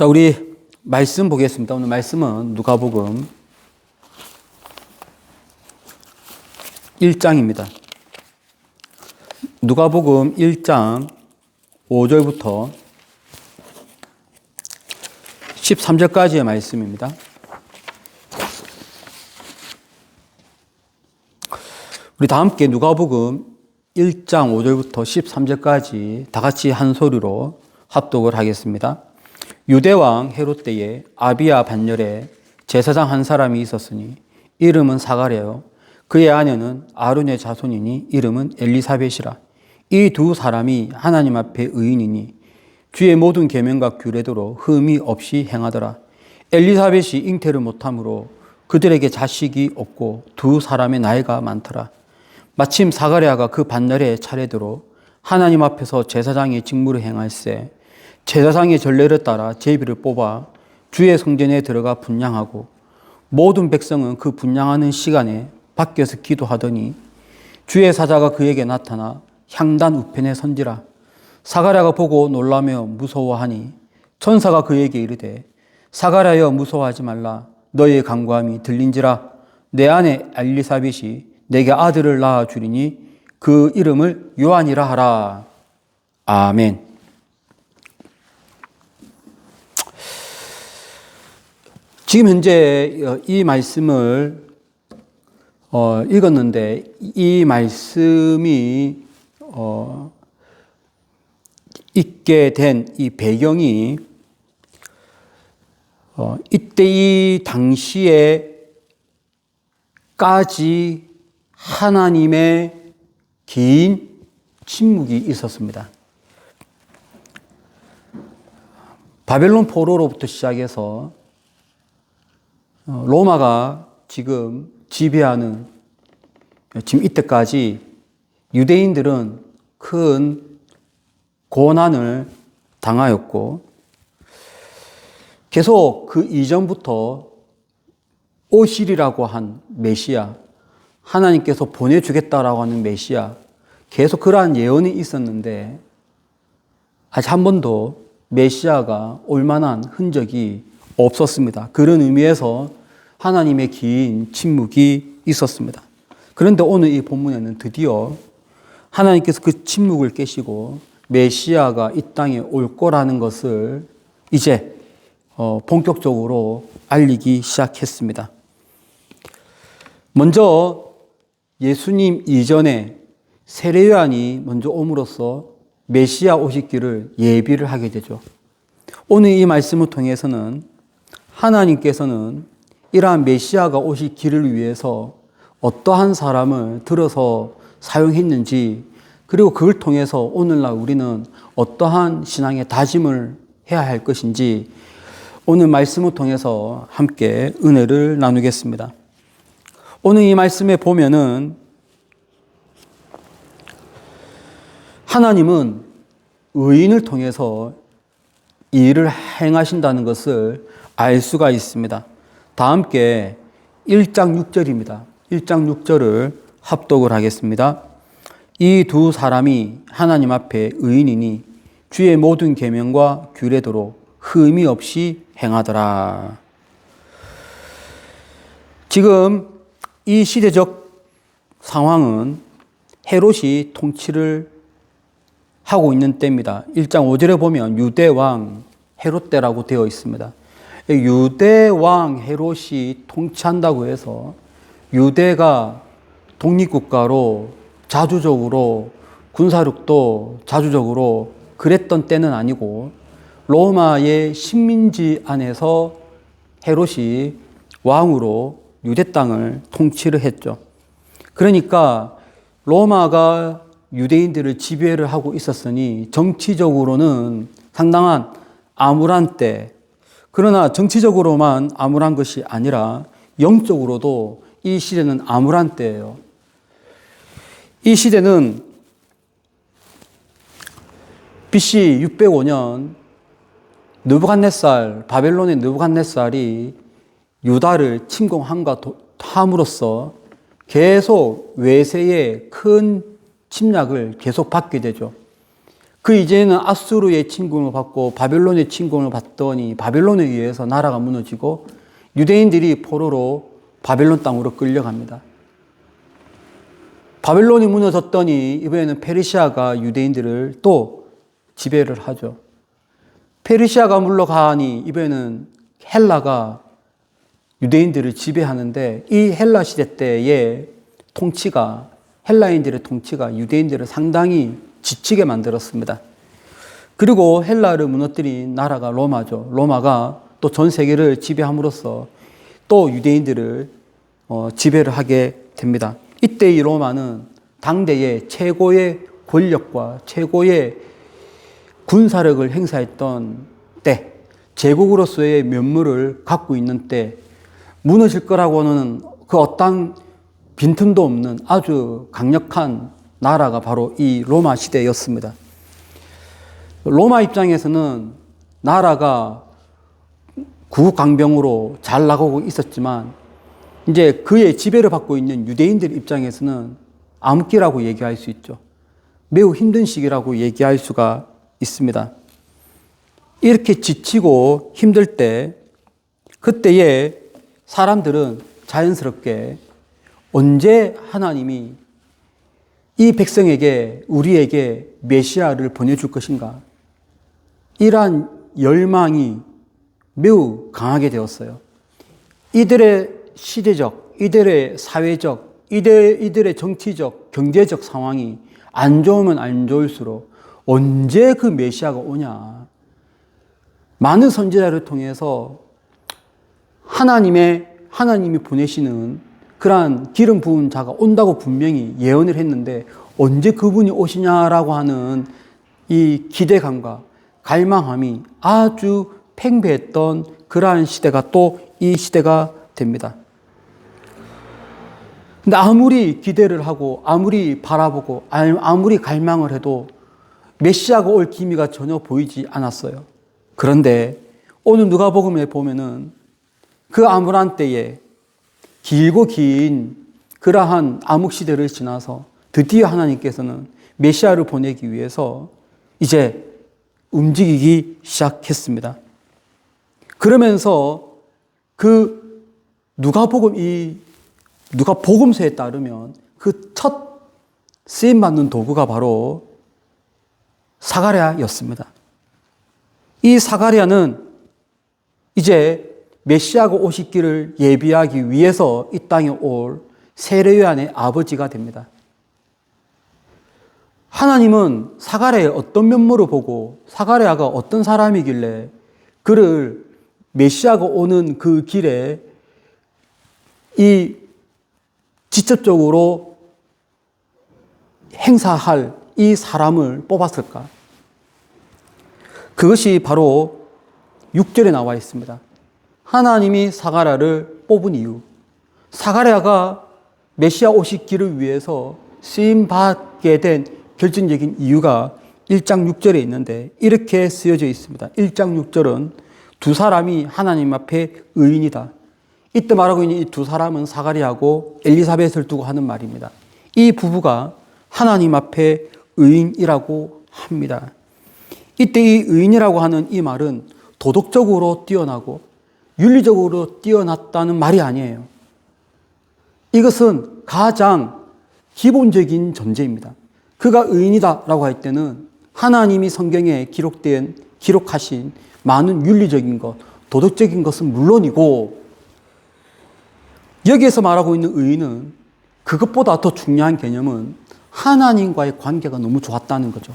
자, 우리 말씀 보겠습니다. 오늘 말씀은 누가복음 1장입니다. 누가복음 1장 5절부터 13절까지의 말씀입니다. 우리 다 함께 누가복음 1장 5절부터 13절까지 다 같이 한 소리로 합독을 하겠습니다. 유대왕 헤롯 때에 아비야 반열에 제사장 한 사람이 있었으니 이름은 사가랴요 그의 아내는 아론의 자손이니 이름은 엘리사벳이라. 이 두 사람이 하나님 앞에 의인이니 주의 모든 계명과 규례대로 흠이 없이 행하더라. 엘리사벳이 잉태를 못하므로 그들에게 자식이 없고 두 사람의 나이가 많더라. 마침 사가랴가 그 반열의 차례대로 하나님 앞에서 제사장의 직무를 행할세 제사장의 전례를 따라 제비를 뽑아 주의 성전에 들어가 분향하고 모든 백성은 그 분향하는 시간에 밖에서 기도하더니 주의 사자가 그에게 나타나 향단 우편에 선지라. 사가랴가 보고 놀라며 무서워하니 천사가 그에게 이르되 사가랴여 무서워하지 말라. 너의 간구함이 들린지라. 내 아내 엘리사벳이 내게 아들을 낳아 주리니 그 이름을 요한이라 하라. 아멘. 지금 현재 이 말씀을 읽었는데 이 말씀이 있게 된 이 배경이 이때 이 당시에까지 하나님의 긴 침묵이 있었습니다. 바벨론 포로로부터 시작해서 로마가 지금 지배하는 지금 이때까지 유대인들은 큰 고난을 당하였고 계속 그 이전부터 오실이라고 한 메시아, 하나님께서 보내주겠다라고 하는 메시아, 계속 그러한 예언이 있었는데 아직 한 번도 메시아가 올 만한 흔적이 없었습니다. 그런 의미에서 하나님의 긴 침묵이 있었습니다. 그런데 오늘 이 본문에는 드디어 하나님께서 그 침묵을 깨시고 메시아가 이 땅에 올 거라는 것을 이제 본격적으로 알리기 시작했습니다. 먼저 예수님 이전에 세례 요한이 먼저 옴으로써 메시아 오시기를 예비를 하게 되죠. 오늘 이 말씀을 통해서는 하나님께서는 이러한 메시아가 오실 길을 위해서 어떠한 사람을 들어서 사용했는지, 그리고 그걸 통해서 오늘날 우리는 어떠한 신앙의 다짐을 해야 할 것인지 오늘 말씀을 통해서 함께 은혜를 나누겠습니다. 오늘 이 말씀에 보면은 하나님은 의인을 통해서 이 일을 행하신다는 것을 알 수가 있습니다. 다 함께 1장 6절입니다. 1장 6절을 합독을 하겠습니다. 이 두 사람이 하나님 앞에 의인이니 주의 모든 계명과 규례대로 흠이 없이 행하더라. 지금 이 시대적 상황은 헤롯이 통치를 하고 있는 때입니다. 1장 5절에 보면 유대왕 헤롯 때라고 되어 있습니다. 유대왕 헤롯이 통치한다고 해서 유대가 독립국가로 자주적으로 군사력도 자주적으로 그랬던 때는 아니고 로마의 식민지 안에서 헤롯이 왕으로 유대 땅을 통치를 했죠. 그러니까 로마가 유대인들을 지배를 하고 있었으니 정치적으로는 상당한 암울한 때, 그러나 정치적으로만 암울한 것이 아니라 영적으로도 이 시대는 암울한 때예요. 이 시대는 BC 605년 느부갓네살, 바벨론의 느부갓네살이 유다를 침공함으로써 계속 외세의 큰 침략을 계속 받게 되죠. 그 이제는 아수르의 침공을 받고 바벨론의 침공을 받더니 바벨론에 의해서 나라가 무너지고 유대인들이 포로로 바벨론 땅으로 끌려갑니다. 바벨론이 무너졌더니 이번에는 페르시아가 유대인들을 또 지배를 하죠. 페르시아가 물러가니 이번에는 헬라가 유대인들을 지배하는데 이 헬라 시대 때의 통치가 헬라인들의 통치가 유대인들을 상당히 지치게 만들었습니다. 그리고 헬라를 무너뜨린 나라가 로마죠. 로마가 또 전 세계를 지배함으로써 또 유대인들을 지배를 하게 됩니다. 이때 이 로마는 당대의 최고의 권력과 최고의 군사력을 행사했던 때, 제국으로서의 면모를 갖고 있는 때, 무너질 거라고는 그 어떤 빈틈도 없는 아주 강력한 나라가 바로 이 로마 시대였습니다. 로마 입장에서는 나라가 구강병으로 잘 나가고 있었지만 이제 그의 지배를 받고 있는 유대인들 입장에서는 암흑기라고 얘기할 수 있죠. 매우 힘든 시기라고 얘기할 수가 있습니다. 이렇게 지치고 힘들 때 그때에 사람들은 자연스럽게 언제 하나님이 이 백성에게 우리에게 메시아를 보내줄 것인가? 이러한 열망이 매우 강하게 되었어요. 이들의 시대적, 이들의 사회적, 이들의 정치적, 경제적 상황이 안 좋으면 안 좋을수록 언제 그 메시아가 오냐. 많은 선지자를 통해서 하나님이 보내시는 그러한 기름 부은 자가 온다고 분명히 예언을 했는데 언제 그분이 오시냐라고 하는 이 기대감과 갈망함이 아주 팽배했던 그러한 시대가 또 이 시대가 됩니다. 근데 아무리 기대를 하고 아무리 바라보고 아무리 갈망을 해도 메시아가 올 기미가 전혀 보이지 않았어요. 그런데 오늘 누가복음에 보면은 그 암울한 때에 길고 긴 그러한 암흑 시대를 지나서 드디어 하나님께서는 메시아를 보내기 위해서 이제 움직이기 시작했습니다. 그러면서 그 누가복음서에 따르면 그 첫 쓰임받는 도구가 바로 사가랴였습니다. 이 사가랴는 이제 메시아가 오실 길을 예비하기 위해서 이 땅에 올 세례요한의 아버지가 됩니다. 하나님은 사가랴의 어떤 면모를 보고 사가랴가 어떤 사람이길래 그를 메시아가 오는 그 길에 이 직접적으로 행사할 이 사람을 뽑았을까? 그것이 바로 6절에 나와 있습니다. 하나님이 사가랴를 뽑은 이유, 사가랴가 메시아 오실 길을 위해서 쓰임받게 된 결정적인 이유가 1장 6절에 있는데 이렇게 쓰여져 있습니다. 1장 6절은 두 사람이 하나님 앞에 의인이다. 이때 말하고 있는 이 두 사람은 사가랴하고 엘리사벳을 두고 하는 말입니다. 이 부부가 하나님 앞에 의인이라고 합니다. 이때 이 의인이라고 하는 이 말은 도덕적으로 뛰어나고 윤리적으로 뛰어났다는 말이 아니에요. 이것은 가장 기본적인 전제입니다. 그가 의인이다라고 할 때는 하나님이 성경에 기록하신 많은 윤리적인 것, 도덕적인 것은 물론이고 여기에서 말하고 있는 의인은 그것보다 더 중요한 개념은 하나님과의 관계가 너무 좋았다는 거죠.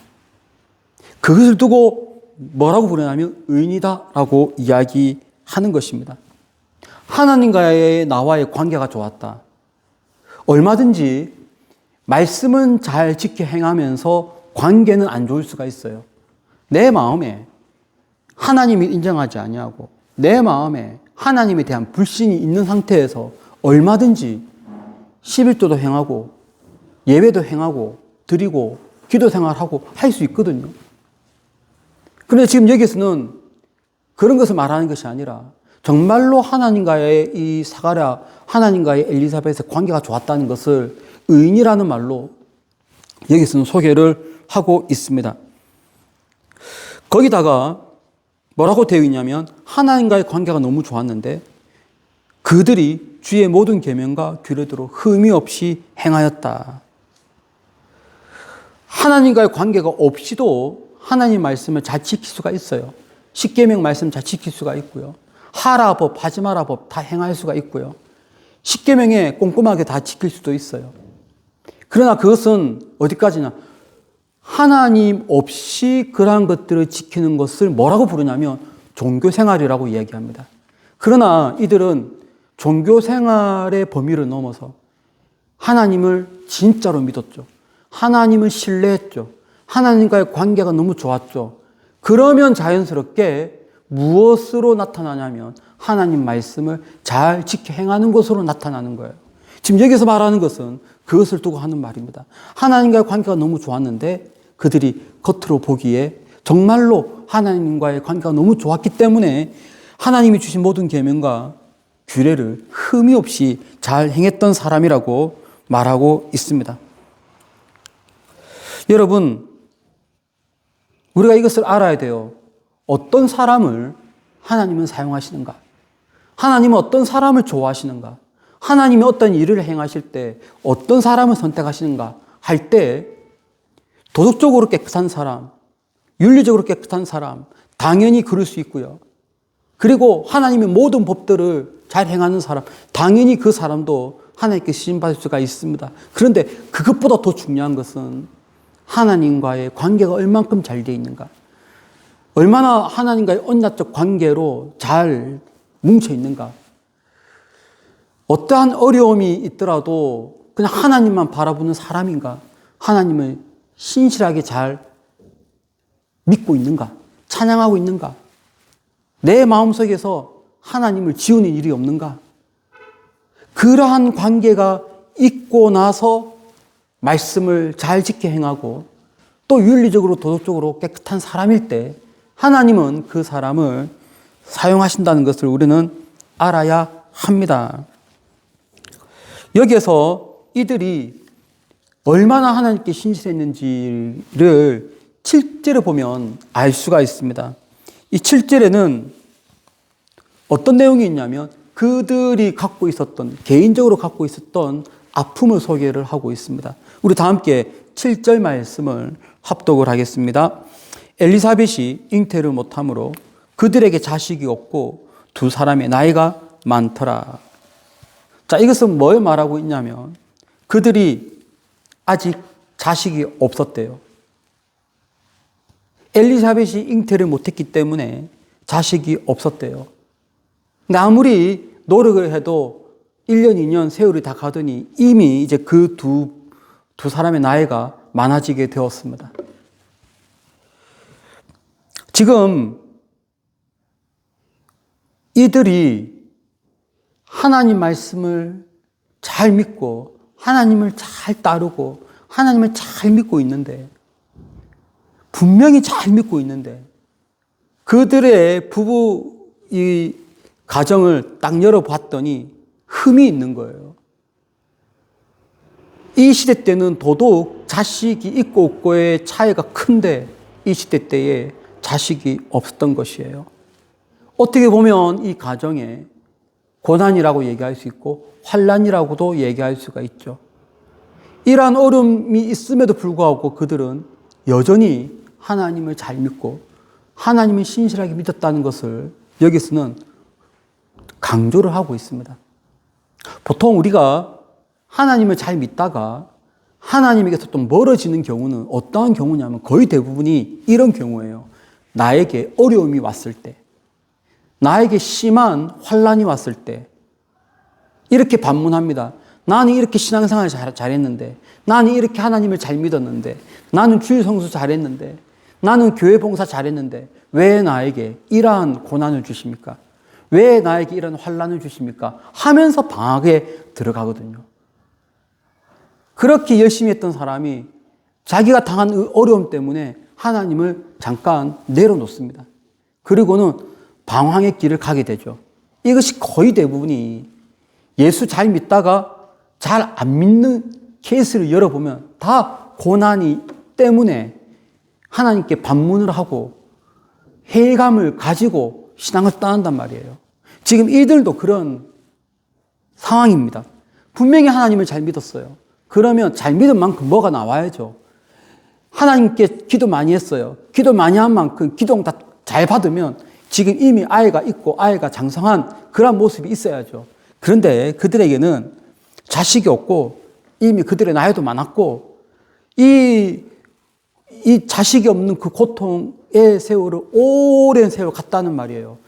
그것을 두고 뭐라고 부르냐면 의인이다라고 이야기하는 것입니다. 하나님과의 나와의 관계가 좋았다. 얼마든지 말씀은 잘 지켜 행하면서 관계는 안 좋을 수가 있어요. 내 마음에 하나님이 인정하지 아니하고 내 마음에 하나님에 대한 불신이 있는 상태에서 얼마든지 11조도 행하고 예배도 행하고 드리고 기도 생활하고 할 수 있거든요. 그런데 지금 여기서는 그런 것을 말하는 것이 아니라 정말로 하나님과의 이 사가랴, 하나님과의 엘리사벳의 관계가 좋았다는 것을 의인이라는 말로 여기서는 소개를 하고 있습니다. 거기다가 뭐라고 되어 있냐면 하나님과의 관계가 너무 좋았는데 그들이 주의 모든 계명과 규례대로 흠이 없이 행하였다. 하나님과의 관계가 없이도 하나님 말씀을 잘 지킬 수가 있어요. 십계명 말씀 잘 지킬 수가 있고요. 하라 법, 하지 마라 법 다 행할 수가 있고요. 십계명에 꼼꼼하게 다 지킬 수도 있어요. 그러나 그것은 어디까지나 하나님 없이 그러한 것들을 지키는 것을 뭐라고 부르냐면 종교생활이라고 이야기합니다. 그러나 이들은 종교생활의 범위를 넘어서 하나님을 진짜로 믿었죠. 하나님을 신뢰했죠. 하나님과의 관계가 너무 좋았죠. 그러면 자연스럽게 무엇으로 나타나냐면 하나님 말씀을 잘 지켜 행하는 것으로 나타나는 거예요. 지금 여기서 말하는 것은 그것을 두고 하는 말입니다. 하나님과의 관계가 너무 좋았는데 그들이 겉으로 보기에 정말로 하나님과의 관계가 너무 좋았기 때문에 하나님이 주신 모든 계명과 규례를 흠이 없이 잘 행했던 사람이라고 말하고 있습니다. 여러분, 우리가 이것을 알아야 돼요. 어떤 사람을 하나님은 사용하시는가? 하나님은 어떤 사람을 좋아하시는가? 하나님이 어떤 일을 행하실 때 어떤 사람을 선택하시는가 할 때 도덕적으로 깨끗한 사람, 윤리적으로 깨끗한 사람, 당연히 그럴 수 있고요. 그리고 하나님의 모든 법들을 잘 행하는 사람, 당연히 그 사람도 하나님께 시험받을 수가 있습니다. 그런데 그것보다 더 중요한 것은 하나님과의 관계가 얼만큼 잘 되어 있는가, 얼마나 하나님과의 언약적 관계로 잘 뭉쳐 있는가. 어떠한 어려움이 있더라도 그냥 하나님만 바라보는 사람인가, 하나님을 신실하게 잘 믿고 있는가, 찬양하고 있는가, 내 마음속에서 하나님을 지우는 일이 없는가. 그러한 관계가 있고 나서 말씀을 잘 지켜 행하고 또 윤리적으로 도덕적으로 깨끗한 사람일 때 하나님은 그 사람을 사용하신다는 것을 우리는 알아야 합니다. 여기에서 이들이 얼마나 하나님께 신실했는지를 7절에 보면 알 수가 있습니다. 이 7절에는 어떤 내용이 있냐면 그들이 갖고 있었던, 개인적으로 갖고 있었던 아픔을 소개를 하고 있습니다. 우리 다 함께 7절 말씀을 합독을 하겠습니다. 엘리사벳이 잉태를 못함으로 그들에게 자식이 없고 두 사람의 나이가 많더라. 자, 이것은 뭘 말하고 있냐면 그들이 아직 자식이 없었대요. 엘리사벳이 잉태를 못했기 때문에 자식이 없었대요. 근데 아무리 노력을 해도 1년, 2년 세월이 다 가더니 이미 이제 그 두 사람의 나이가 많아지게 되었습니다. 지금 이들이 하나님 말씀을 잘 믿고 하나님을 잘 따르고 하나님을 잘 믿고 있는데, 분명히 잘 믿고 있는데 그들의 부부 이 가정을 딱 열어봤더니 흠이 있는 거예요. 이 시대 때는 더더욱 자식이 있고 없고의 차이가 큰데 이 시대 때에 자식이 없었던 것이에요. 어떻게 보면 이 가정에 고난이라고 얘기할 수 있고 환난이라고도 얘기할 수가 있죠. 이러한 어려움이 있음에도 불구하고 그들은 여전히 하나님을 잘 믿고 하나님을 신실하게 믿었다는 것을 여기서는 강조를 하고 있습니다. 보통 우리가 하나님을 잘 믿다가 하나님에게서 좀 멀어지는 경우는 어떠한 경우냐면 거의 대부분이 이런 경우예요. 나에게 어려움이 왔을 때, 나에게 심한 환난이 왔을 때 이렇게 반문합니다. 나는 이렇게 신앙생활 잘했는데, 나는 이렇게 하나님을 잘 믿었는데, 나는 주일 성수 잘했는데, 나는 교회 봉사 잘했는데 왜 나에게 이러한 고난을 주십니까? 왜 나에게 이런 환난을 주십니까? 하면서 방학에 들어가거든요. 그렇게 열심히 했던 사람이 자기가 당한 어려움 때문에 하나님을 잠깐 내려놓습니다. 그리고는 방황의 길을 가게 되죠. 이것이 거의 대부분이 예수 잘 믿다가 잘 안 믿는 케이스를 열어보면 다 고난이 때문에 하나님께 반문을 하고 회의감을 가지고 신앙을 떠난단 말이에요. 지금 이들도 그런 상황입니다. 분명히 하나님을 잘 믿었어요. 그러면 잘 믿은 만큼 뭐가 나와야죠. 하나님께 기도 많이 했어요. 기도 많이 한 만큼 기도 다 잘 받으면 지금 이미 아이가 있고 아이가 장성한 그런 모습이 있어야죠. 그런데 그들에게는 자식이 없고 이미 그들의 나이도 많았고 이 자식이 없는 그 고통의 세월을 오랜 세월 갔다는 말이에요.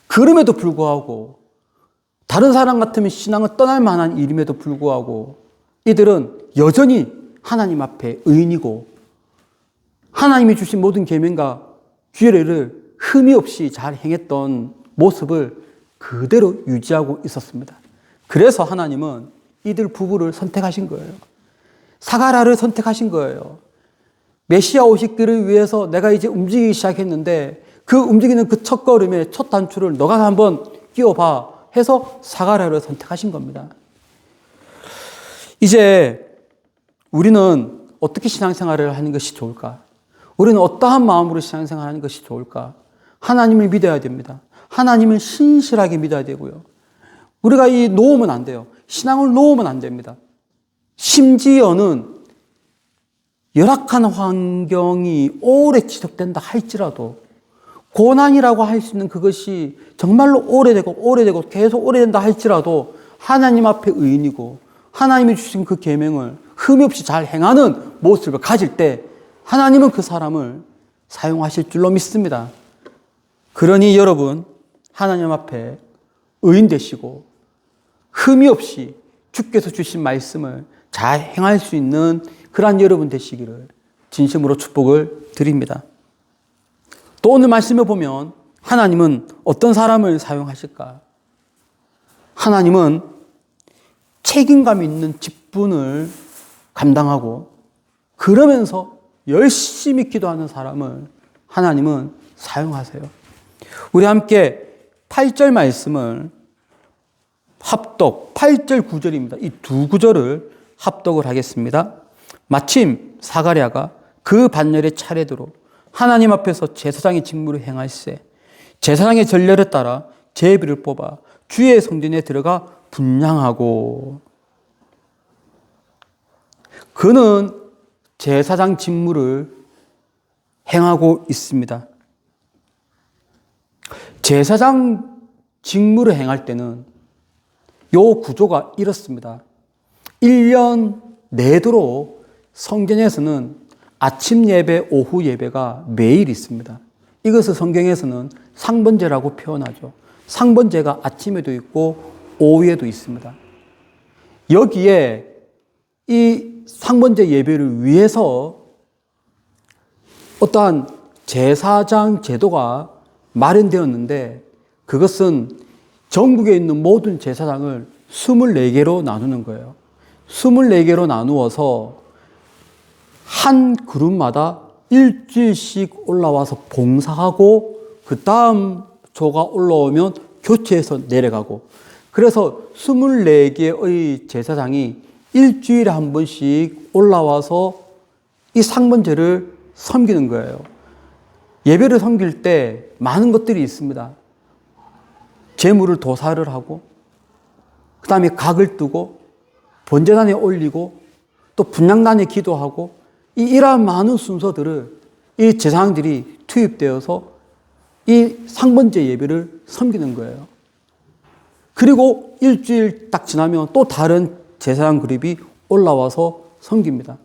그럼에도 불구하고 다른 사람 같으면 신앙을 떠날 만한 일임에도 불구하고 이들은 여전히 하나님 앞에 의인이고 하나님이 주신 모든 계명과 규례를 흠이 없이 잘 행했던 모습을 그대로 유지하고 있었습니다. 그래서 하나님은 이들 부부를 선택하신 거예요. 사가랴를 선택하신 거예요. 메시아 오시기를 위해서 내가 이제 움직이기 시작했는데 그 움직이는 그 첫 걸음에 첫 단추를 너가 한번 끼워봐 해서 사가랴를 선택하신 겁니다. 이제 우리는 어떻게 신앙생활을 하는 것이 좋을까? 우리는 어떠한 마음으로 신앙생활을 하는 것이 좋을까? 하나님을 믿어야 됩니다. 하나님을 신실하게 믿어야 되고요. 우리가 놓으면 안 돼요. 신앙을 놓으면 안 됩니다. 심지어는 열악한 환경이 오래 지속된다 할지라도 고난이라고 할 수 있는 그것이 정말로 오래되고 계속 오래된다 할지라도 하나님 앞에 의인이고 하나님이 주신 그 계명을 흠이 없이 잘 행하는 모습을 가질 때 하나님은 그 사람을 사용하실 줄로 믿습니다. 그러니 여러분 하나님 앞에 의인 되시고 흠이 없이 주께서 주신 말씀을 잘 행할 수 있는 그러한 여러분 되시기를 진심으로 축복을 드립니다. 또 오늘 말씀에 보면 하나님은 어떤 사람을 사용하실까? 하나님은 책임감 있는 직분을 감당하고 그러면서 열심히 기도하는 사람을 하나님은 사용하세요. 우리 함께 8절 말씀을 합독, 8절 9절입니다. 이 두 구절을 합독을 하겠습니다. 마침 사가랴가 그 반열의 차례대로 하나님 앞에서 제사장의 직무를 행할세 제사장의 전례를 따라 제비를 뽑아 주의 성전에 들어가 분향하고 그는 제사장 직무를 행하고 있습니다. 제사장 직무를 행할 때는 요 구조가 이렇습니다. 1년 내도록 성전에서는 아침 예배, 오후 예배가 매일 있습니다. 이것을 성경에서는 상번제라고 표현하죠. 상번제가 아침에도 있고 오후에도 있습니다. 여기에 이 상번제 예배를 위해서 어떠한 제사장 제도가 마련되었는데 그것은 전국에 있는 모든 제사장을 24개로 나누는 거예요. 24개로 나누어서 한 그룹마다 일주일씩 올라와서 봉사하고 그 다음 조가 올라오면 교체해서 내려가고 그래서 24개의 제사장이 일주일에 한 번씩 올라와서 이 상번제를 섬기는 거예요. 예배를 섬길 때 많은 것들이 있습니다. 제물을 도사를 하고 그 다음에 각을 뜨고 번제단에 올리고 또 분향단에 기도하고 이러한 많은 순서들을 이 제사장들이 투입되어서 이 상번제 예배를 섬기는 거예요. 그리고 일주일 딱 지나면 또 다른 제사장 그룹이 올라와서 섬깁니다.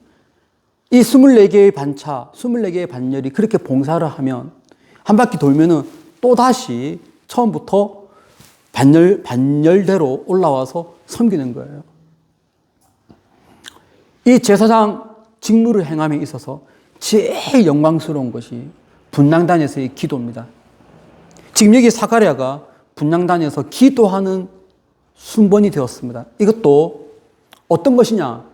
이 24개의 반차, 24개의 반열이 그렇게 봉사를 하면 한 바퀴 돌면은 또 다시 처음부터 반열대로 올라와서 섬기는 거예요. 이 제사장 직무를 행함에 있어서 제일 영광스러운 것이 분향단에서의 기도입니다. 지금 여기 사가랴가 분향단에서 기도하는 순번이 되었습니다. 이것도 어떤 것이냐?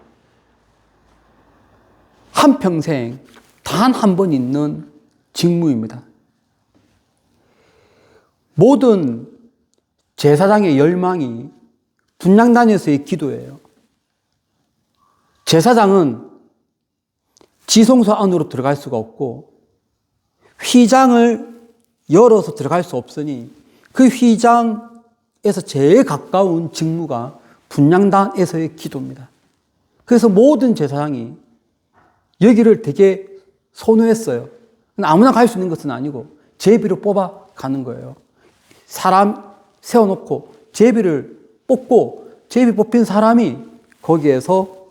한평생 단 한 번 있는 직무입니다. 모든 제사장의 열망이 분향단에서의 기도예요. 제사장은 지성소 안으로 들어갈 수가 없고 휘장을 열어서 들어갈 수 없으니 그 휘장에서 제일 가까운 직무가 분향단에서의 기도입니다. 그래서 모든 제사장이 여기를 되게 선호했어요. 아무나 갈 수 있는 것은 아니고 제비를 뽑아 가는 거예요. 사람 세워놓고 제비를 뽑고 제비 뽑힌 사람이 거기에서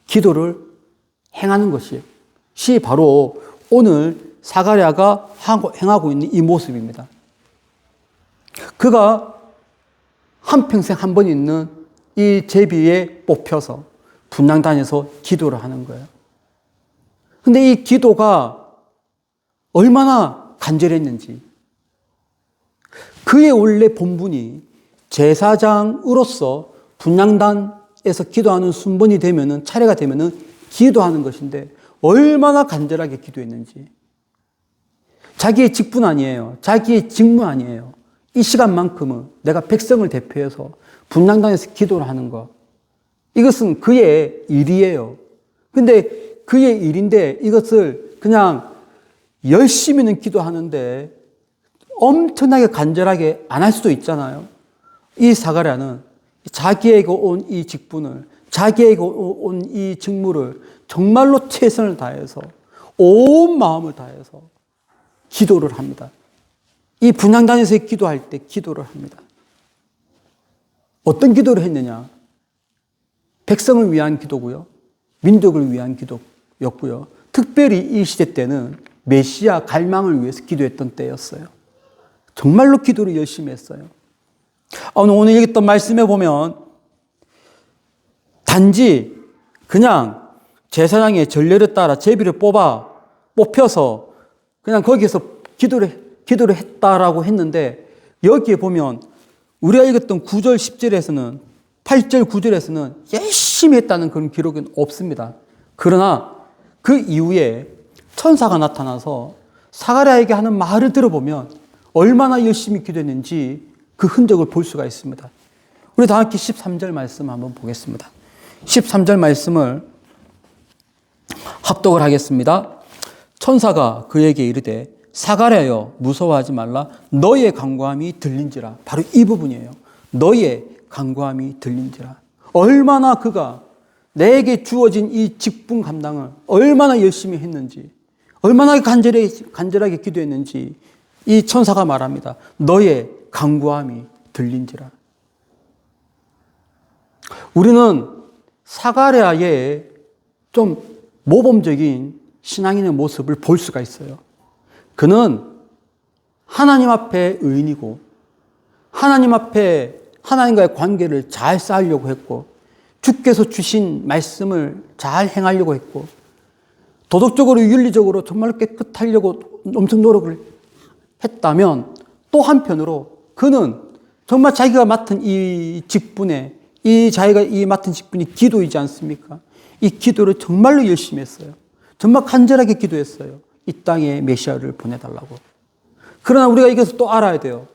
기도를 행하는 것이 바로 오늘 사가랴가 행하고 있는 이 모습입니다. 그가 한평생 한 번 있는 이 제비에 뽑혀서 분향단에서 기도를 하는 거예요. 근데 이 기도가 얼마나 간절했는지, 그의 원래 본분이 제사장으로서 분향단에서 기도하는 순번이 되면은, 차례가 되면은 기도하는 것인데 얼마나 간절하게 기도했는지. 자기의 직분 아니에요. 자기의 직무 아니에요. 이 시간만큼은 내가 백성을 대표해서 분향단에서 기도를 하는 것. 이것은 그의 일이에요. 근데 그의 일인데 이것을 그냥 열심히는 기도하는데 엄청나게 간절하게 안 할 수도 있잖아요. 이 사가랴는 자기에게 온 이 직분을, 자기에게 온 이 직무를 정말로 최선을 다해서 온 마음을 다해서 기도를 합니다. 이 분향단에서 기도할 때 기도를 합니다. 어떤 기도를 했느냐? 백성을 위한 기도고요. 민족을 위한 기도였고요. 특별히 이 시대 때는 메시아 갈망을 위해서 기도했던 때였어요. 정말로 기도를 열심히 했어요. 오늘 읽었던 말씀에 보면 단지 그냥 제사장의 전례를 따라 제비를 뽑혀서 그냥 거기에서 기도를 했다라고 했는데, 여기에 보면 우리가 읽었던 9절 10절에서는 8절 9절에서는 열심히 했다는 그런 기록은 없습니다. 그러나 그 이후에 천사가 나타나서 사가랴에게 하는 말을 들어보면 얼마나 열심히 기도했는지 그 흔적을 볼 수가 있습니다. 우리 다 함께 13절 말씀 한번 보겠습니다. 13절 말씀을 합독을 하겠습니다. 천사가 그에게 이르되 사가랴여 무서워하지 말라. 너의 간구함이 들린지라. 바로 이 부분이에요. 너의 간구함이 들린지라. 얼마나 그가 내게 주어진 이 직분 감당을 얼마나 열심히 했는지, 얼마나 간절하게 기도했는지 이 천사가 말합니다. 너의 간구함이 들린지라. 우리는 사가랴의 좀 모범적인 신앙인의 모습을 볼 수가 있어요. 그는 하나님 앞에 의인이고 하나님 앞에 하나님과의 관계를 잘 쌓으려고 했고 주께서 주신 말씀을 잘 행하려고 했고 도덕적으로 윤리적으로 정말 깨끗하려고 엄청 노력을 했다면, 또 한편으로 그는 정말 자기가 맡은 이 직분에 자기가 맡은 직분이 기도이지 않습니까? 이 기도를 정말로 열심히 했어요. 정말 간절하게 기도했어요. 이 땅에 메시아를 보내달라고. 그러나 우리가 이것을 또 알아야 돼요.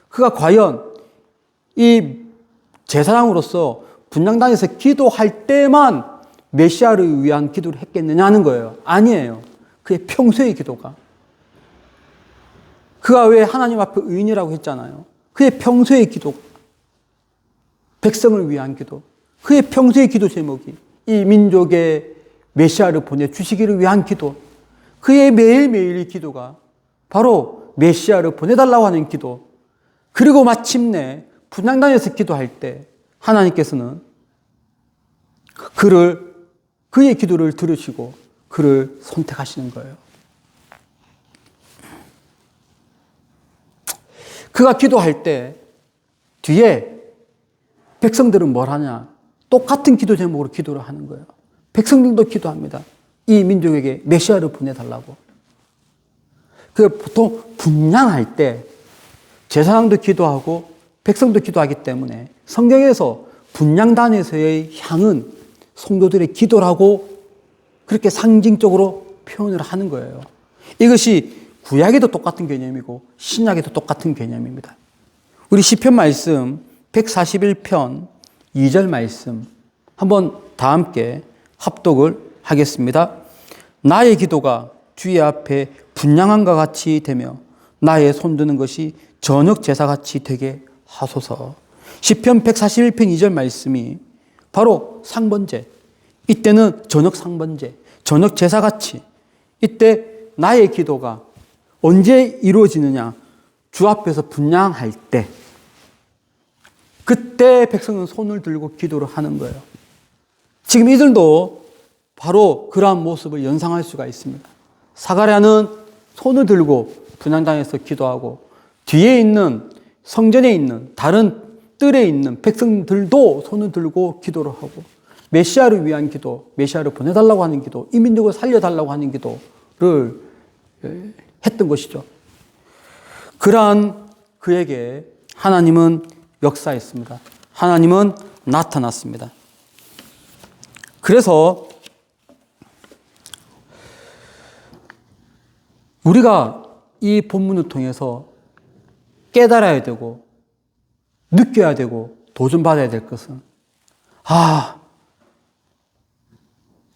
그가 과연 이 제사장으로서 분향단에서 기도할 때만 메시아를 위한 기도를 했겠느냐는 거예요. 아니에요. 그의 평소의 기도가. 그가 왜 하나님 앞에 의인이라고 했잖아요. 그의 평소의 기도, 백성을 위한 기도, 그의 평소의 기도 제목이 이 민족의 메시아를 보내주시기를 위한 기도, 그의 매일매일의 기도가 바로 메시아를 보내달라고 하는 기도, 그리고 마침내 분향단에서 기도할 때 하나님께서는 그의 기도를 들으시고 그를 선택하시는 거예요. 그가 기도할 때 뒤에 백성들은 뭘 하냐? 똑같은 기도 제목으로 기도를 하는 거예요. 백성들도 기도합니다. 이 민족에게 메시아를 보내달라고. 보통 분향할 때 제사장도 기도하고 백성도 기도하기 때문에 성경에서 분향단에서의 향은 성도들의 기도라고 그렇게 상징적으로 표현을 하는 거예요. 이것이 구약에도 똑같은 개념이고 신약에도 똑같은 개념입니다. 우리 시편 말씀 141편 2절 말씀 한번 다 함께 합독을 하겠습니다. 나의 기도가 주의 앞에 분향함과 같이 되며 나의 손드는 것이 저녁 제사같이 되게 하소서. 시편 141편 2절 말씀이 바로 상번제, 이때는 저녁 상번제, 저녁 제사같이, 이때 나의 기도가 언제 이루어지느냐? 주 앞에서 분향할 때, 그때 백성은 손을 들고 기도를 하는 거예요. 지금 이들도 바로 그러한 모습을 연상할 수가 있습니다. 사가랴는 손을 들고 분향단에서 기도하고, 뒤에 있는 성전에 있는 다른 뜰에 있는 백성들도 손을 들고 기도를 하고, 메시아를 위한 기도, 메시아를 보내달라고 하는 기도, 이 민족을 살려달라고 하는 기도를 했던 것이죠. 그러한 그에게 하나님은 역사했습니다. 하나님은 나타났습니다. 그래서 우리가 이 본문을 통해서 깨달아야 되고 느껴야 되고 도전받아야 될 것은,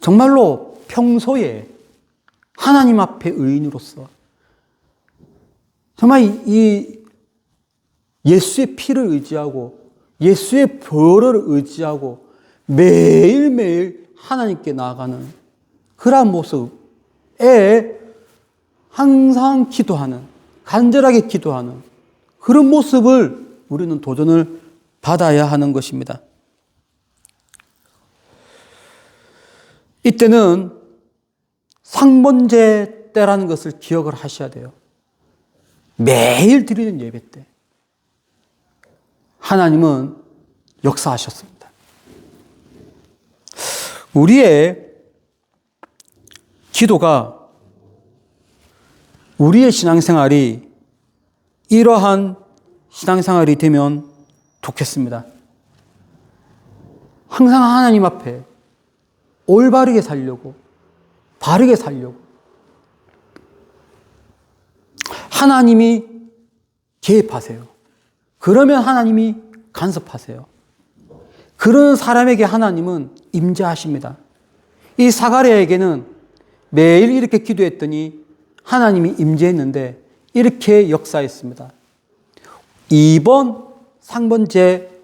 정말로 평소에 하나님 앞에 의인으로서 정말 이 예수의 피를 의지하고 예수의 보혈을 의지하고 매일매일 하나님께 나아가는 그러한 모습에 항상 기도하는, 간절하게 기도하는 그런 모습을 우리는 도전을 받아야 하는 것입니다. 이때는 상번제 때라는 것을 기억을 하셔야 돼요. 매일 드리는 예배 때 하나님은 역사하셨습니다. 우리의 기도가, 우리의 신앙생활이 이러한 신앙생활이 되면 좋겠습니다. 항상 하나님 앞에 올바르게 살려고, 바르게 살려고, 하나님이 개입하세요. 그러면 하나님이 간섭하세요. 그런 사람에게 하나님은 임재하십니다. 이 사가랴에게는 매일 이렇게 기도했더니 하나님이 임재했는데 이렇게 역사했습니다. 이번 상번제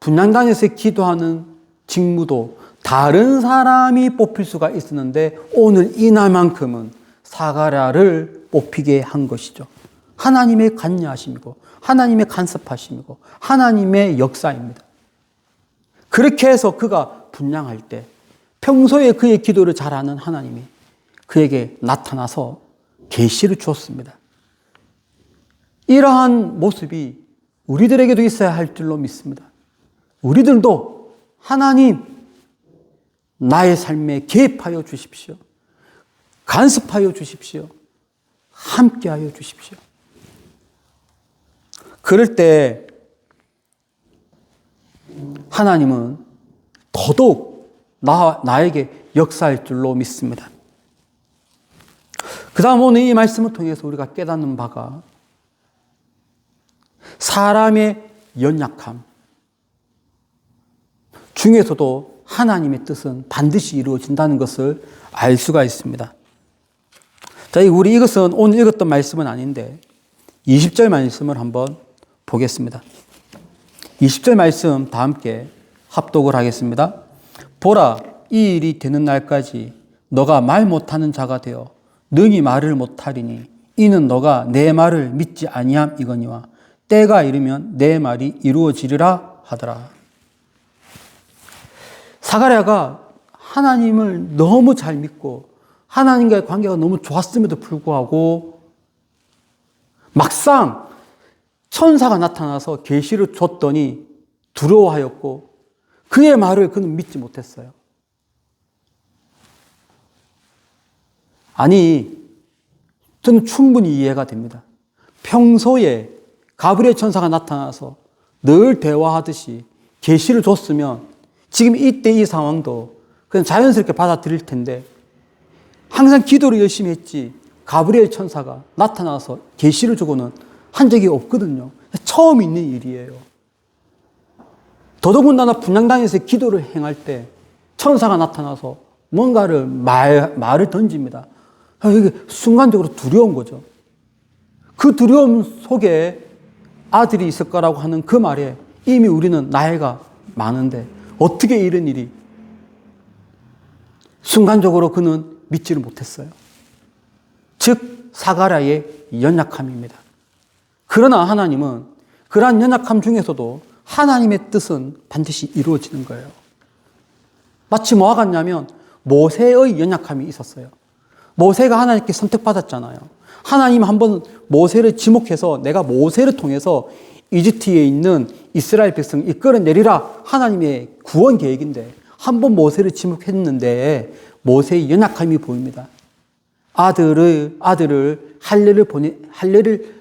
분향단에서 기도하는 직무도 다른 사람이 뽑힐 수가 있었는데 오늘 이날만큼은 사가랴를 뽑히게 한 것이죠. 하나님의 관여하심이고 하나님의 간섭하심이고 하나님의 역사입니다. 그렇게 해서 그가 분향할 때 평소에 그의 기도를 잘하는 하나님이 그에게 나타나서 계시를 주었습니다. 이러한 모습이 우리들에게도 있어야 할 줄로 믿습니다. 우리들도 하나님, 나의 삶에 개입하여 주십시오. 간섭하여 주십시오. 함께하여 주십시오. 그럴 때 하나님은 더더욱 나에게 역사할 줄로 믿습니다. 그 다음 오늘 이 말씀을 통해서 우리가 깨닫는 바가 사람의 연약함 중에서도 하나님의 뜻은 반드시 이루어진다는 것을 알 수가 있습니다. 자, 우리 이것은 오늘 읽었던 말씀은 아닌데 20절 말씀을 한번 보겠습니다. 20절 말씀 다 함께 합독을 하겠습니다. 보라, 이 일이 되는 날까지 너가 말 못하는 자가 되어 능히 말을 못하리니 이는 너가 내 말을 믿지 아니함이거니와 때가 이르면 내 말이 이루어지리라 하더라. 사가랴가 하나님을 너무 잘 믿고 하나님과의 관계가 너무 좋았음에도 불구하고 막상 천사가 나타나서 계시를 줬더니 두려워하였고 그의 말을 그는 믿지 못했어요. 아니, 저는 충분히 이해가 됩니다. 평소에 가브리엘 천사가 나타나서 늘 대화하듯이 계시를 줬으면 지금 이때 이 상황도 그냥 자연스럽게 받아들일 텐데 항상 기도를 열심히 했지 가브리엘 천사가 나타나서 계시를 주고는 한 적이 없거든요. 처음 있는 일이에요. 더더군다나 분향단에서 기도를 행할 때 천사가 나타나서 뭔가를 말을 던집니다. 이게 순간적으로 두려운 거죠. 그 두려움 속에 아들이 있을 거라고 하는 그 말에 이미 우리는 나이가 많은데 어떻게 이런 일이? 순간적으로 그는 믿지를 못했어요. 즉 사가랴의 연약함입니다. 그러나 하나님은 그러한 연약함 중에서도 하나님의 뜻은 반드시 이루어지는 거예요. 마치 뭐와 같냐면 모세의 연약함이 있었어요. 모세가 하나님께 선택받았잖아요. 하나님 한번 모세를 지목해서 내가 모세를 통해서 이집트에 있는 이스라엘 백성 이끌어내리라 하나님의 구원 계획인데 한번 모세를 지목했는데 모세의 연약함이 보입니다. 아들을 할례를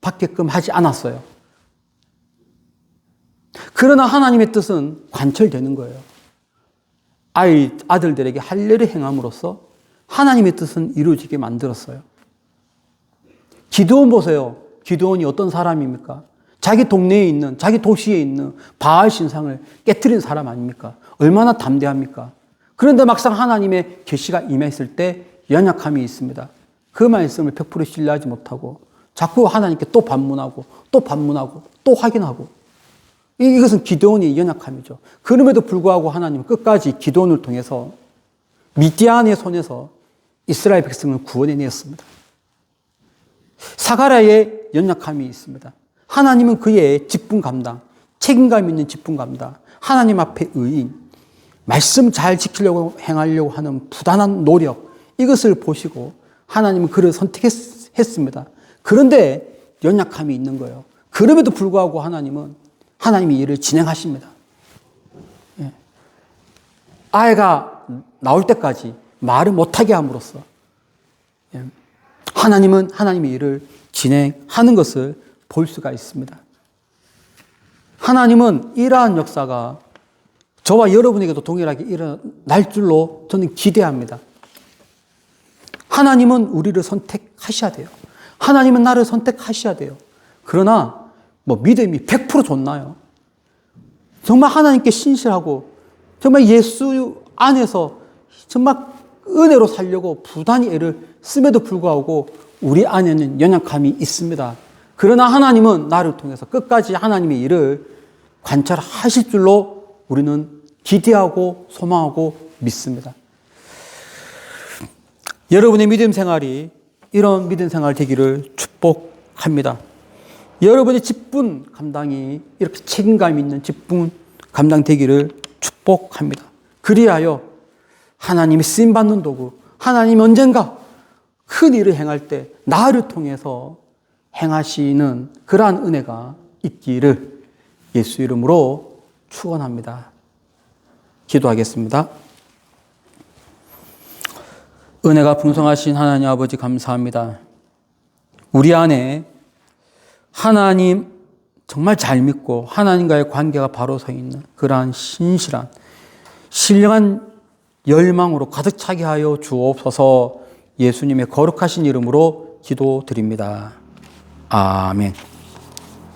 받게끔 하지 않았어요. 그러나 하나님의 뜻은 관철되는 거예요. 아들들에게 할례를 행함으로써 하나님의 뜻은 이루어지게 만들었어요. 기드온 보세요. 기드온이 어떤 사람입니까? 자기 동네에 있는, 자기 도시에 있는 바알 신상을 깨트린 사람 아닙니까? 얼마나 담대합니까? 그런데 막상 하나님의 계시가 임했을 때 연약함이 있습니다. 그 말씀을 100% 신뢰하지 못하고 자꾸 하나님께 또 반문하고 또 확인하고 이것은 기드온의 연약함이죠. 그럼에도 불구하고 하나님은 끝까지 기드온을 통해서 미디안의 손에서 이스라엘 백성을 구원해냈습니다. 사가랴의 연약함이 있습니다. 하나님은 그의 직분 감당, 책임감 있는 직분 감당, 하나님 앞에 의인, 말씀 잘 지키려고 행하려고 하는 부단한 노력, 이것을 보시고 하나님은 그를 선택했습니다. 그런데 연약함이 있는 거예요. 그럼에도 불구하고 하나님은 하나님이 일을 진행하십니다. 아이가 나올 때까지 말을 못하게 함으로써 하나님은 하나님의 일을 진행하는 것을 볼 수가 있습니다. 하나님은 이러한 역사가 저와 여러분에게도 동일하게 일어날 줄로 저는 기대합니다. 하나님은 우리를 선택하셔야 돼요. 하나님은 나를 선택하셔야 돼요. 그러나 믿음이 100% 좋나요? 정말 하나님께 신실하고 정말 예수 안에서 정말 은혜로 살려고 부단히 애를 씀에도 불구하고 우리 안에는 연약함이 있습니다. 그러나 하나님은 나를 통해서 끝까지 하나님의 일을 관찰하실 줄로 우리는 기대하고 소망하고 믿습니다. 여러분의 믿음 생활이 이런 믿음 생활 되기를 축복합니다. 여러분의 직분 감당이 이렇게 책임감 있는 직분 감당 되기를 축복합니다. 그리하여 하나님이 쓰임받는 도구, 하나님이 언젠가 큰 일을 행할 때 나를 통해서 행하시는 그러한 은혜가 있기를 예수 이름으로 축원합니다. 기도하겠습니다. 은혜가 풍성하신 하나님 아버지 감사합니다. 우리 안에 하나님 정말 잘 믿고 하나님과의 관계가 바로 서 있는 그러한 신실한 신령한 열망으로 가득 차게 하여 주옵소서. 예수님의 거룩하신 이름으로 기도드립니다. 아멘.